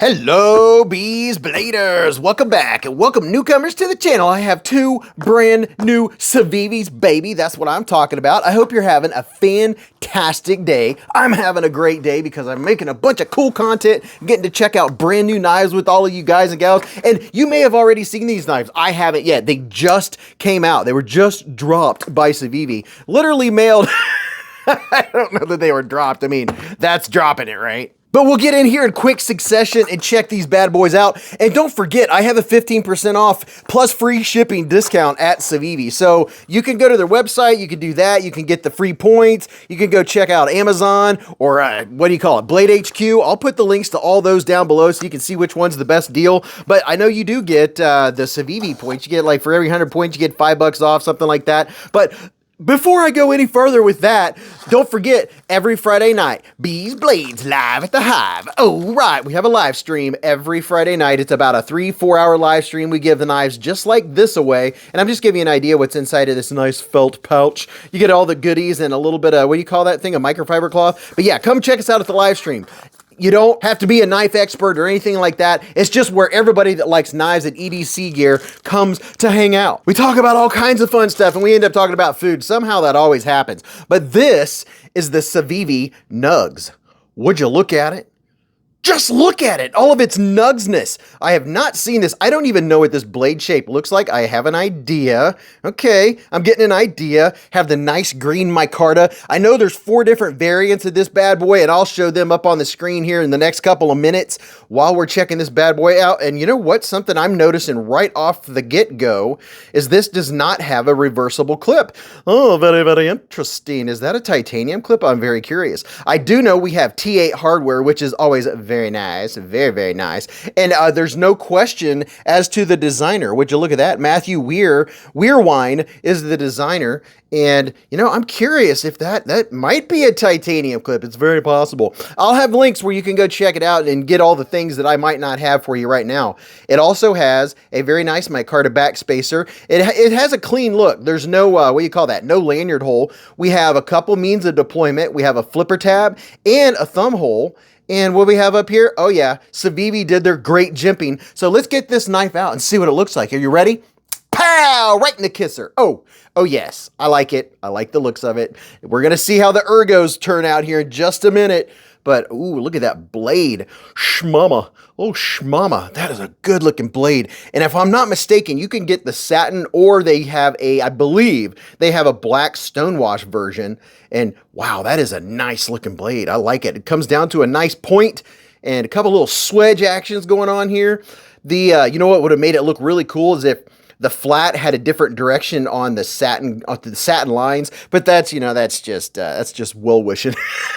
Hello, Beez Bladers! Welcome back, and welcome newcomers to the channel. I have two brand new Civivis, baby. That's what I'm talking about. I hope you're having a fantastic day. I'm having a great day because I'm making a bunch of cool content, getting to check out brand new knives with all of you guys and gals. And you may have already seen these knives. I haven't yet. They just came out. They were just dropped by Civivi. Literally mailed. I don't know that they were dropped. I mean, that's dropping it, right? But we'll get in here in quick succession and check these bad boys out. And don't forget, I have a 15% off plus free shipping discount at Civivi. So you can go to their website, you can do that, you can get the free points, you can go check out Amazon or what do you call it, Blade HQ. I'll put the links to all those down below so you can see which one's the best deal. But I know you do get the Civivi points. You get like for every 100 points, you get $5 off, something like that. But before I go any further with that, don't forget, every Friday night, Beez Blades live at the Hive. Oh, right, we have a live stream every Friday night. It's about a 3-4 hour live stream. We give the knives just like this away, and I'm just giving you an idea what's inside of this nice felt pouch. You get all the goodies and a little bit of, what do you call that thing, a microfiber cloth? But yeah, come check us out at the live stream. You don't have to be a knife expert or anything like that. It's just where everybody that likes knives and EDC gear comes to hang out. We talk about all kinds of fun stuff, and we end up talking about food. Somehow that always happens. But this is the Civivi Nugs. Would you look at it? Just look at it, all of its nugsness. I have not seen this. I don't even know what this blade shape looks like. I have an idea. Okay, I'm getting an idea. Have the nice green micarta. I know there's 4 different variants of this bad boy, and I'll show them up on the screen here in the next couple of minutes while we're checking this bad boy out. And you know what? Something I'm noticing right off the get-go is this does not have a reversible clip. Oh, very, very interesting. Is that a titanium clip? I'm very curious. I do know we have T8 hardware, which is always very nice, very, very nice. And there's no question as to the designer. Would you look at that? Matthew Weirwine is the designer. And, you know, I'm curious if that might be a titanium clip. It's very possible. I'll have links where you can go check it out and get all the things that I might not have for you right now. It also has a very nice micarta back spacer. It has a clean look. There's no, what do you call that? No lanyard hole. We have a couple means of deployment. We have a flipper tab and a thumb hole. And what we have up here, oh yeah, Civivi did their great jimping. So let's get this knife out and see what it looks like. Are you ready? Pow! Right in the kisser. Oh yes, I like it. I like the looks of it. We're gonna see how the ergos turn out here in just a minute. But, ooh, look at that blade. Shmama. Oh, shmama. That is a good-looking blade. And if I'm not mistaken, you can get the satin, or they have I believe, they have a black stonewash version. And, wow, that is a nice-looking blade. I like it. It comes down to a nice point and a couple little swedge actions going on here. You know what would have made it look really cool is if the flat had a different direction on the satin lines, but that's, you know, that's just well wishing,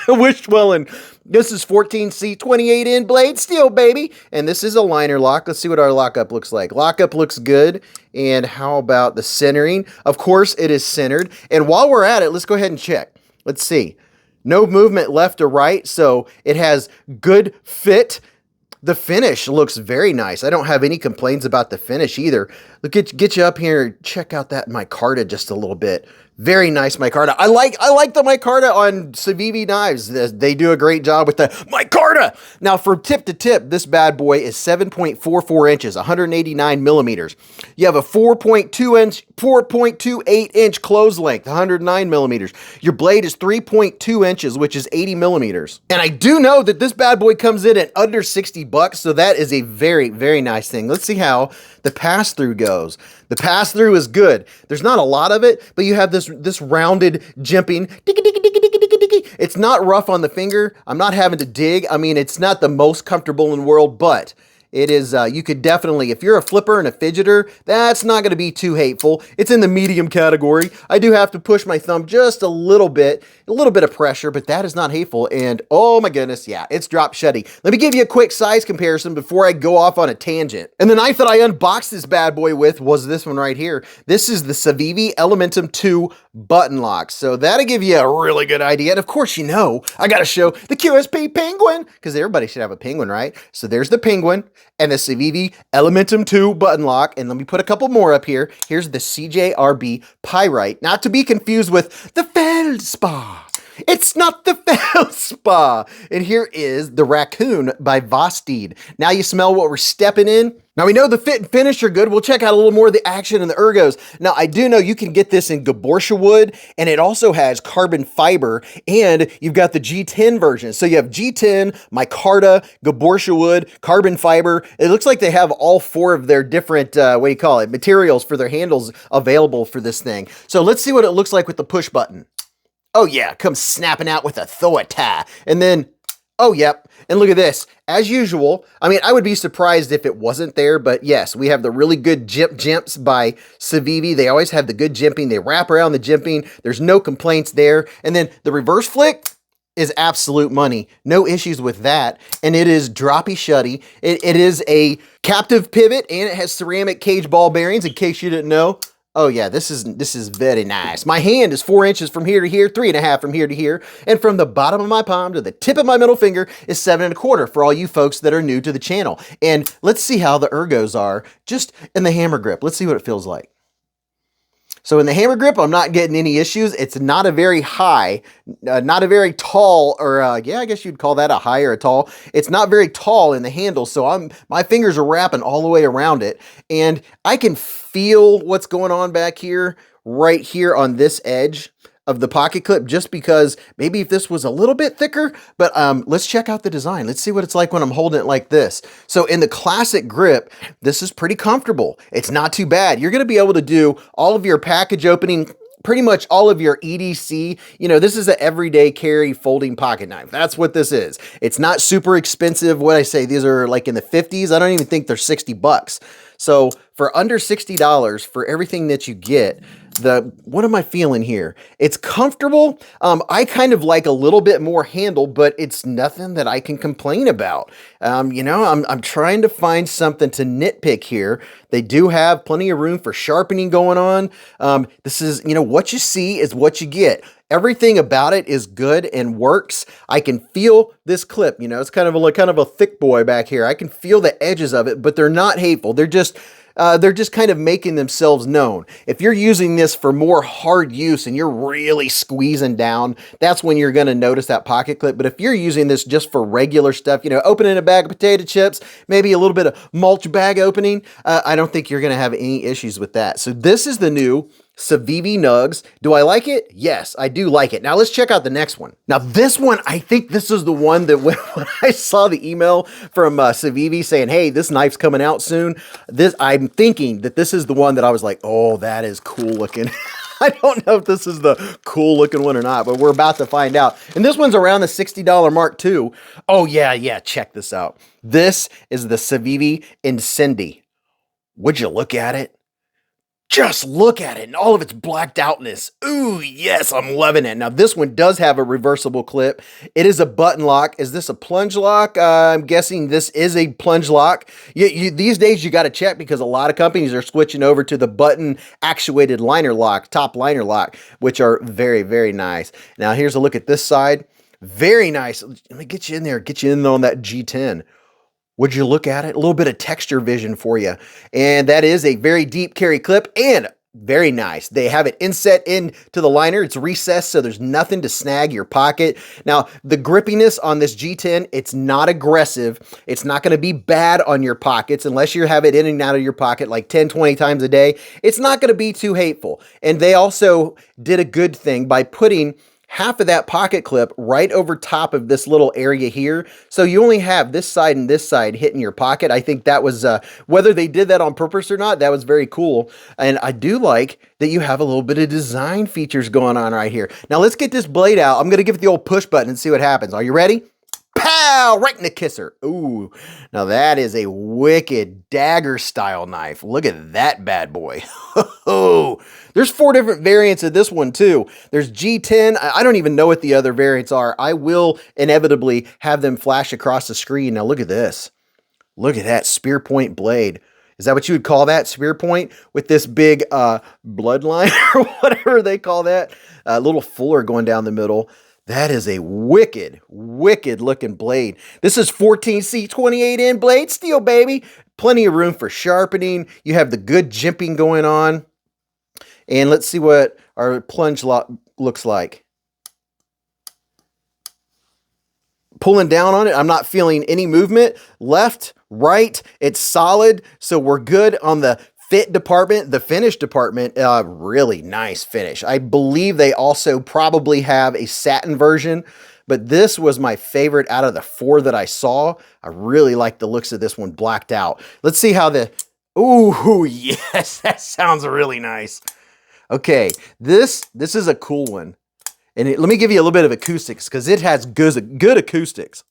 wished well. And this is 14C 28N blade steel, baby, and this is a liner lock. Let's see what our lockup looks like. Lockup looks good. And how about the centering? Of course, it is centered. And while we're at it, let's go ahead and check. Let's see. No movement left or right, so it has good fit. The finish looks very nice. I don't have any complaints about the finish either. Look, get you up here, check out that micarta just a little bit. Very nice micarta. I like the micarta on Civivi knives. They do a great job with the micarta. Now, from tip to tip, this bad boy is 7.44 inches, 189 millimeters. You have a 4.28 inch close length, 109 millimeters. Your blade is 3.2 inches, which is 80 millimeters. And I do know that this bad boy comes in at under $60, so that is a very, very nice thing. Let's see how the pass-through goes. The pass-through is good. There's not a lot of it, but you have this rounded jimping. It's not rough on the finger. I'm not having to dig. I mean, it's not the most comfortable in the world, but it is, you could definitely, if you're a flipper and a fidgeter, that's not going to be too hateful. It's in the medium category. I do have to push my thumb just a little bit of pressure, but that is not hateful. And oh my goodness, yeah, it's drop shutty. Let me give you a quick size comparison before I go off on a tangent. And the knife that I unboxed this bad boy with was this one right here. This is the Civivi Elementum 2 button lock. So that'll give you a really good idea. And of course, you know, I got to show the QSP penguin because everybody should have a penguin, right? So there's the penguin and the Civivi Elementum 2 button lock. And let me put a couple more up here. Here's the CJRB Pyrite, not to be confused with the Feldspar. It's not the Feldspa. And here is the Raccoon by Vosteed. Now you smell what we're stepping in. Now we know the fit and finish are good. We'll check out a little more of the action and the ergos. Now I do know you can get this in Gaborsha wood, and it also has carbon fiber, and you've got the G10 version. So you have G10, micarta, Gaborsha wood, carbon fiber. It looks like they have all four of their different, materials for their handles available for this thing. So let's see what it looks like with the push button. Oh yeah, comes snapping out with a throw-a-tie. And then, oh yep, and look at this. As usual, I mean, I would be surprised if it wasn't there, but yes, we have the really good jimps by Civivi. They always have the good jimping. They wrap around the jimping. There's no complaints there. And then the reverse flick is absolute money. No issues with that. And it is droppy shutty. It is a captive pivot, and it has ceramic cage ball bearings, in case you didn't know. Oh yeah, this is very nice. My hand is 4 inches from here to here, 3.5 from here to here, and from the bottom of my palm to the tip of my middle finger is 7.25 for all you folks that are new to the channel. And let's see how the ergos are just in the hammer grip. Let's see what it feels like. So in the hammer grip, I'm not getting any issues. It's not a very high, not a very tall, or yeah, I guess you'd call that a high or a tall. It's not very tall in the handle, so my fingers are wrapping all the way around it, and I can feel what's going on back here, right here on this edge of the pocket clip, just because maybe if this was a little bit thicker, but let's check out the design. Let's see what it's like when I'm holding it like this. So in the classic grip, this is pretty comfortable. It's not too bad. You're gonna be able to do all of your package opening, pretty much all of your EDC. You know, this is an everyday carry folding pocket knife. That's what this is. It's not super expensive. What I say, these are like in the 50s. I don't even think they're 60 bucks. So for under $60 for everything that you get, what am I feeling here? It's comfortable. I kind of like a little bit more handle, but it's nothing that I can complain about. You know, I'm trying to find something to nitpick here. They do have plenty of room for sharpening going on. This is, you know, what you see is what you get. Everything about it is good and works. I can feel this clip, you know, it's kind of a thick boy back here. I can feel the edges of it, but they're not hateful. They're just kind of making themselves known. If you're using this for more hard use and you're really squeezing down, that's when you're going to notice that pocket clip. But if you're using this just for regular stuff, you know, opening a bag of potato chips, maybe a little bit of mulch bag opening, I don't think you're going to have any issues with that. So this is the new Civivi Nugs. Do I like it? Yes, I do like it. Now let's check out the next one. Now this one, I think this is the one that when I saw the email from Civivi saying, hey, this knife's coming out soon, I'm thinking that this is the one that I was like, oh, that is cool looking. I don't know if this is the cool looking one or not, but we're about to find out. And this one's around the $60 mark too. Oh yeah, check this out. This is the Civivi Incendi. Would you look at it? Just look at it and all of its blacked outness. Ooh, yes, I'm loving it. Now, this one does have a reversible clip. It is a button lock. Is this a plunge lock? I'm guessing this is a plunge lock. These days, you got to check because a lot of companies are switching over to the button actuated liner lock, top liner lock, which are very, very nice. Now, here's a look at this side. Very nice. Let me get you in there, get you in on that G10. Would you look at it? A little bit of texture vision for you. And that is a very deep carry clip and very nice. They have it inset into the liner. It's recessed, so there's nothing to snag your pocket. Now, the grippiness on this G10, it's not aggressive. It's not going to be bad on your pockets unless you have it in and out of your pocket like 10, 20 times a day. It's not going to be too hateful. And they also did a good thing by putting half of that pocket clip right over top of this little area here. So you only have this side and this side hitting your pocket. I think that was, whether they did that on purpose or not, that was very cool. And I do like that you have a little bit of design features going on right here. Now let's get this blade out. I'm going to give it the old push button and see what happens. Are you ready? Pow! Right in the kisser. Ooh, now that is a wicked dagger style knife. Look at that bad boy. Oh, there's 4 different variants of this one too. There's G10. I don't even know what the other variants are. I will inevitably have them flash across the screen. Now look at this. Look at that spear point blade. Is that what you would call that, spear point? With this big bloodline or whatever they call that. A little fuller going down the middle. That is a wicked, wicked looking blade. This is 14C 28N blade steel, baby. Plenty of room for sharpening. You have the good jimping going on. And let's see what our plunge lock looks like. pulling down on it. I'm not feeling any movement. Left, right, it's solid. So we're good on the fit department. The finish department, really nice finish. I believe they also probably have a satin version, but this was my favorite out of the 4 that I saw. I really like the looks of this one blacked out. Let's see how the, ooh, yes, that sounds really nice. Okay, this is a cool one. And let me give you a little bit of acoustics because it has good acoustics.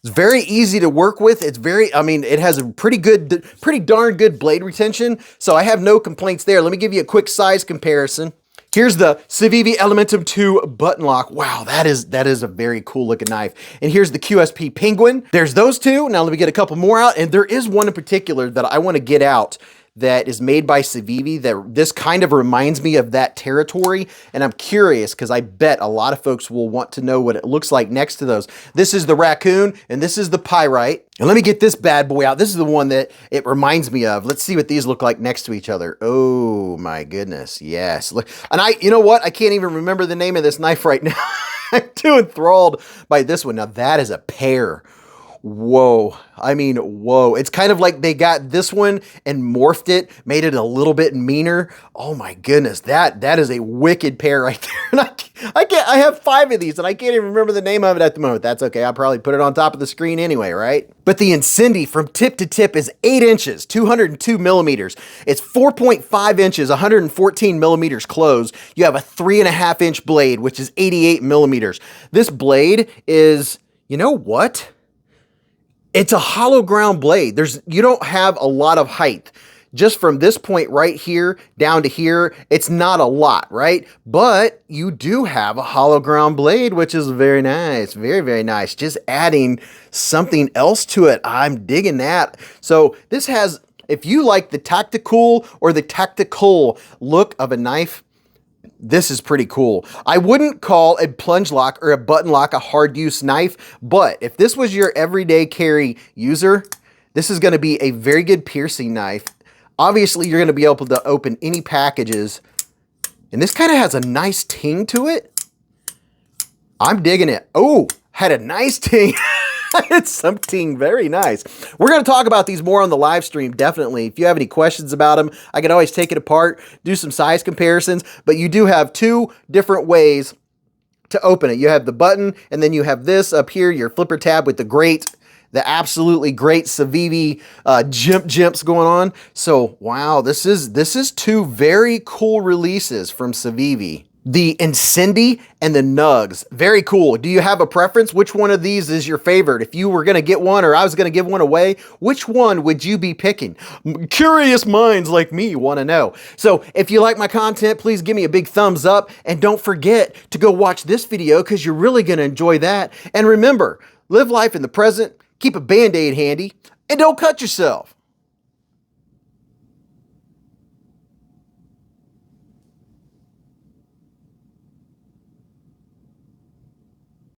It's very easy to work with. It's very, I mean, it has a pretty darn good blade retention. So I have no complaints there. Let me give you a quick size comparison. Here's the Civivi Elementum 2 button lock. Wow, that is a very cool looking knife. And here's the QSP Penguin. There's those two. Now let me get a couple more out. And there is one in particular that I want to get out that is made by Civivi, that this kind of reminds me of that territory. And I'm curious because I bet a lot of folks will want to know what it looks like next to those. This is the Raccoon and this is the Pyrite. And let me get this bad boy out. This is the one that it reminds me of. Let's see what these look like next to each other. Oh my goodness. Yes. Look, and you know what? I can't even remember the name of this knife right now. I'm too enthralled by this one. Now that is a pair. Whoa. I mean, whoa. It's kind of like they got this one and morphed it, made it a little bit meaner. Oh my goodness. That is a wicked pair right there. And I have 5 of these and I can't even remember the name of it at the moment. That's okay. I'll probably put it on top of the screen anyway, right? But the Incendi from tip to tip is 8 inches, 202 millimeters. It's 4.5 inches, 114 millimeters closed. You have a 3.5 inch blade, which is 88 millimeters. This blade is, you know what? It's a hollow ground blade. You don't have a lot of height. Just from this point right here down to here, it's not a lot, right? But you do have a hollow ground blade, which is very nice. Very, very nice. Just adding something else to it. I'm digging that. So this has, if you like the tactical or the tactical look of a knife, this is pretty cool. I wouldn't call a plunge lock or a button lock a hard use knife, but if this was your everyday carry user, this is going to be a very good piercing knife. Obviously, you're going to be able to open any packages, and this kind of has a nice ting to it. I'm digging it. Oh, had a nice ting. It's something very nice. We're going to talk about these more on the live stream, definitely. If you have any questions about them, I can always take it apart, do some size comparisons, but you do have 2 different ways to open it. You have the button, and then you have this up here, your flipper tab with the absolutely great Civivi jimps going on. So, wow, this is 2 very cool releases from Civivi. The Incendi and the Nugs. Very cool. Do you have a preference? Which one of these is your favorite? If you were going to get one or I was going to give one away, which one would you be picking? Curious minds like me want to know. So if you like my content, please give me a big thumbs up and don't forget to go watch this video because you're really going to enjoy that. And remember, live life in the present, keep a Band-Aid handy, and don't cut yourself.